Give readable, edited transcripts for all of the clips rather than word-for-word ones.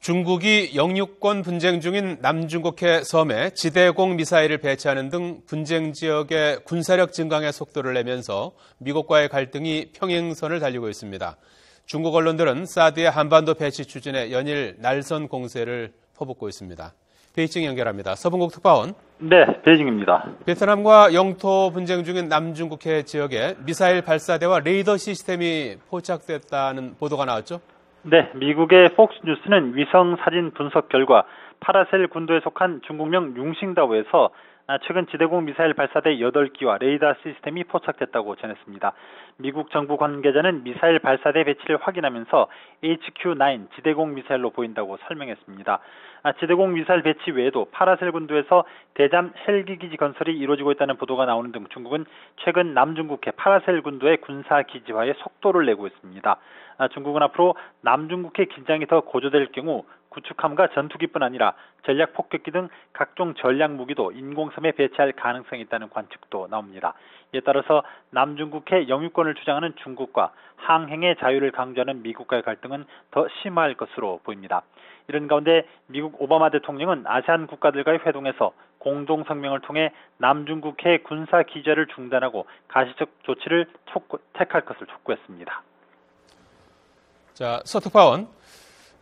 중국이 영유권 분쟁 중인 남중국해 섬에 지대공 미사일을 배치하는 등 분쟁 지역의 군사력 증강의 속도를 내면서 미국과의 갈등이 평행선을 달리고 있습니다. 중국 언론들은 사드의 한반도 배치 추진에 연일 날선 공세를 퍼붓고 있습니다. 베이징 연결합니다. 서봉국 특파원. 네, 베이징입니다. 베트남과 영토 분쟁 중인 남중국해 지역에 미사일 발사대와 레이더 시스템이 포착됐다는 보도가 나왔죠? 네, 미국의 폭스뉴스는 위성 사진 분석 결과 파라셀 군도에 속한 중국령 융싱다오에서 최근 지대공 미사일 발사대 8기와 레이더 시스템이 포착됐다고 전했습니다. 미국 정부 관계자는 미사일 발사대 배치를 확인하면서 HQ-9 지대공 미사일로 보인다고 설명했습니다. 지대공 미사일 배치 외에도 파라셀 군도에서 대잠 헬기 기지 건설이 이루어지고 있다는 보도가 나오는 등 중국은 최근 남중국해 파라셀 군도의 군사 기지화에 속도를 내고 있습니다. 중국은 앞으로 남중국해 긴장이 더 고조될 경우 구축함과 전투기뿐 아니라 전략 폭격기 등 각종 전략 무기도 인공섬에 배치할 가능성이 있다는 관측도 나옵니다. 이에 따라서 남중국해 영유권을 주장하는 중국과 항행의 자유를 강조하는 미국과의 갈등은 더 심화할 것으로 보입니다. 이런 가운데 미국 오바마 대통령은 아세안 국가들과의 회동에서 공동 성명을 통해 남중국해 군사 기지화를 중단하고 가시적 조치를 택할 것을 촉구했습니다. 자, 서 특파원.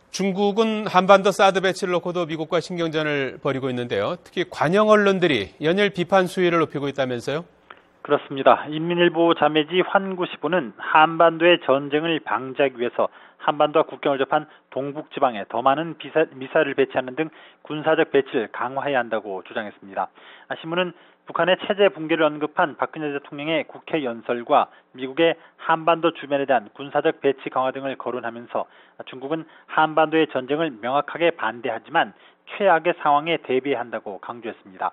중국은 한반도 사드 배치를 놓고도 미국과 신경전을 벌이고 있는데요. 특히 관영 언론들이 연일 비판 수위를 높이고 있다면서요? 그렇습니다. 인민일보 자매지 환구시보는 한반도의 전쟁을 방지하기 위해서 한반도와 국경을 접한 동북지방에 더 많은 미사일을 배치하는 등 군사적 배치를 강화해야 한다고 주장했습니다. 신문은 북한의 체제 붕괴를 언급한 박근혜 대통령의 국회 연설과 미국의 한반도 주변에 대한 군사적 배치 강화 등을 거론하면서 중국은 한반도의 전쟁을 명확하게 반대하지만 최악의 상황에 대비해야 한다고 강조했습니다.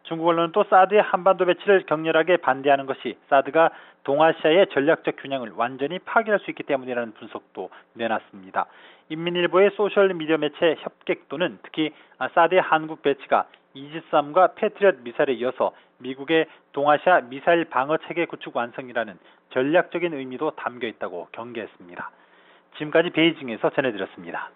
중국 언론은 또 사드의 한반도 배치를 격렬하게 반대하는 것이 사드가 동아시아의 전략적 균형을 완전히 파괴할 수 있기 때문이라는 분석도 내놨습니다. 인민일보의 소셜미디어 매체 협객도는 특히 사드의 한국 배치가 이지스함과 패트리엇 미사일에 이어서 미국의 동아시아 미사일 방어 체계 구축 완성이라는 전략적인 의미도 담겨 있다고 경계했습니다. 지금까지 베이징에서 전해드렸습니다.